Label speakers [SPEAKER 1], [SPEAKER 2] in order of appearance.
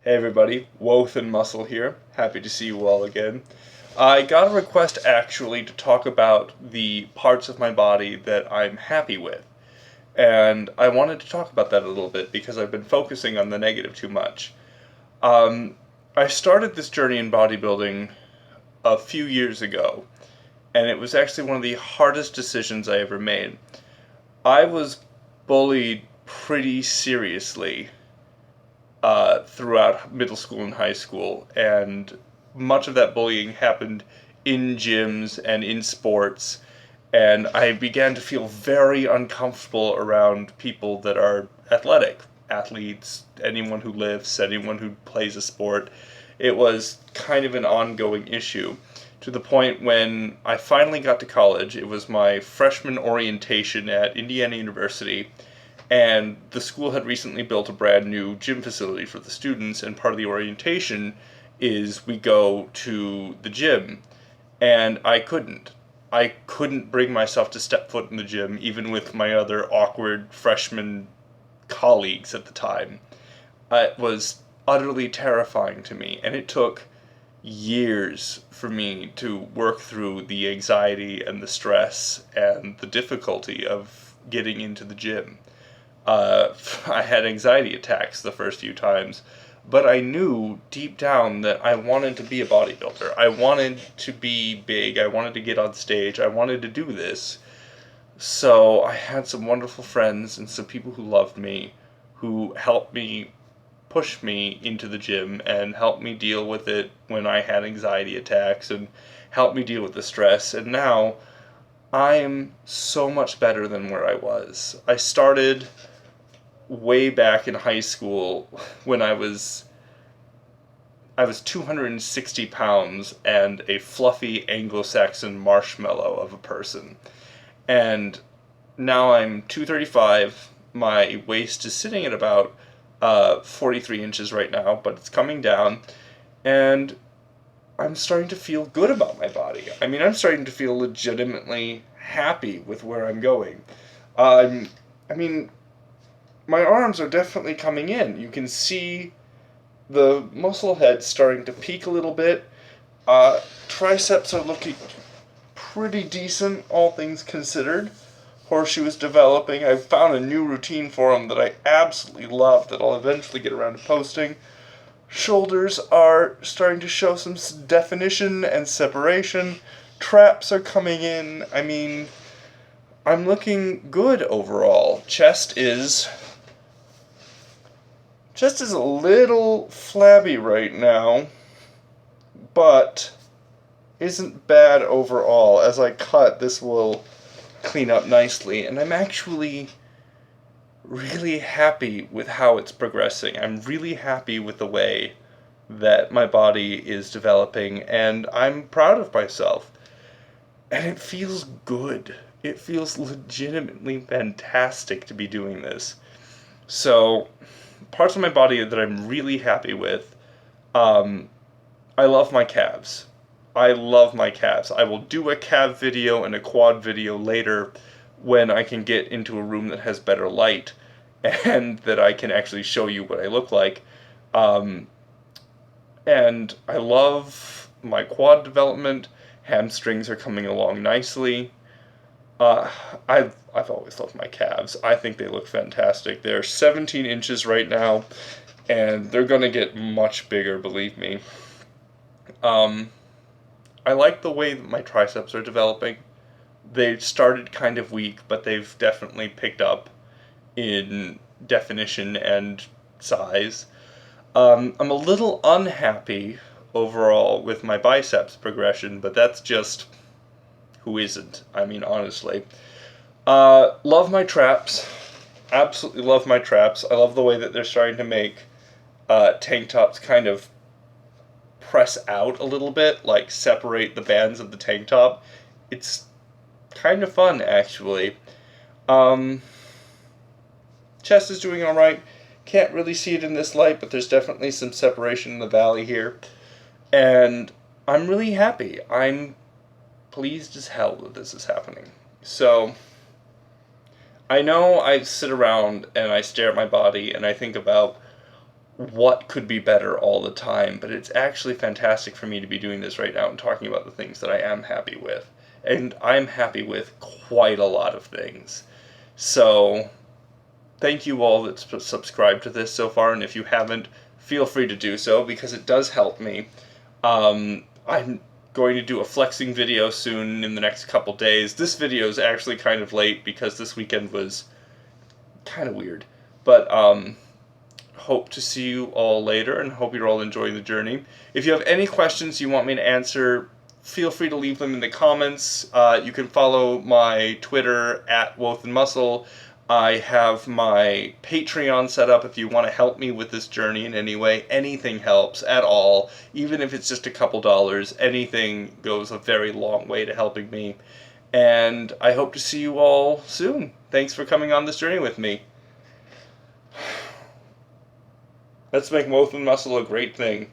[SPEAKER 1] Hey everybody, Woth and Muscle here. Happy to see you all again. I got a request actually to talk about the parts of my body that I'm happy with. And I wanted to talk about that a little bit because I've been focusing on the negative too much. Um, I started this journey in bodybuilding a few years ago, and it was actually one of the hardest decisions I ever made. I was bullied pretty seriously throughout middle school and high school, and much of that bullying happened in gyms and in sports. And I began to feel very uncomfortable around people that are athletic, athletes, anyone who lifts, anyone who plays a sport. It was kind of an ongoing issue to the point when I finally got to college. It was my freshman orientation at Indiana University, and the school had recently built a brand new gym facility for the students, and part of the orientation is we go to the gym. And I couldn't bring myself to step foot in the gym, even with my other awkward freshman colleagues at the time. It was utterly terrifying to me, and it took years for me to work through the anxiety and the stress and the difficulty of getting into the gym. I had anxiety attacks the first few times, but I knew deep down that I wanted to be a bodybuilder. I wanted to be big. I wanted to get on stage. I wanted to do this. So I had some wonderful friends and some people who loved me, who helped me push me into the gym and helped me deal with it when I had anxiety attacks and helped me deal with the stress. And now I am so much better than where I was. I started way back in high school when I was 260 pounds and a fluffy Anglo-Saxon marshmallow of a person. And now I'm 235. My waist is sitting at about 43 inches right now, but it's coming down. And I'm starting to feel good about my body. I mean, I'm starting to feel legitimately happy with where I'm going. Um, I mean, my arms are definitely coming in. You can see the muscle head starting to peak a little bit. Triceps are looking pretty decent, all things considered. Horseshoe is developing. I've found a new routine for them that I absolutely love that I'll eventually get around to posting. Shoulders are starting to show some definition and separation. Traps are coming in. I mean, I'm looking good overall. Chest is a little flabby right now, but isn't bad overall. As I cut, this will clean up nicely, and I'm actually really happy with how it's progressing. I'm really happy with the way that my body is developing, and I'm proud of myself. And it feels good. It feels legitimately fantastic to be doing this. So, parts of my body that I'm really happy with. Um, I love my calves. I love my calves. I will do a calf video and a quad video later when I can get into a room that has better light and that I can actually show you what I look like. Um, and I love my quad development. Hamstrings are coming along nicely. Uh, I've always loved my calves. I think they look fantastic. They're 17 inches right now, and they're gonna get much bigger, believe me. Um, I like the way that my triceps are developing. They started kind of weak, but they've definitely picked up in definition and size. I'm a little unhappy overall with my biceps progression, but that's just who isn't? I mean, honestly. Love my traps. Absolutely love my traps. I love the way that they're starting to make tank tops kind of press out a little bit, like separate the bands of the tank top. It's kind of fun, actually. Um, Chest is doing alright. Can't really see it in this light, but there's definitely some separation in the valley here. And I'm really happy. I'm pleased as hell that this is happening. So, I know I sit around and I stare at my body and I think about what could be better all the time, but it's actually fantastic for me to be doing this right now and talking about the things that I am happy with. And I'm happy with quite a lot of things. So, thank you all that's subscribed to this so far, and if you haven't, feel free to do so, because it does help me. I'm going to do a flexing video soon in the next couple days. This video is actually kind of late because this weekend was kind of weird. But, hope to see you all later, and hope you're all enjoying the journey. If you have any questions you want me to answer, feel free to leave them in the comments. You can follow my Twitter at WothenMuscle. I have my Patreon set up if you want to help me with this journey in any way. Anything helps at all. Even if it's just a couple dollars, anything goes a very long way to helping me. And I hope to see you all soon. Thanks for coming on this journey with me. Let's make Wothen Muscle a great thing.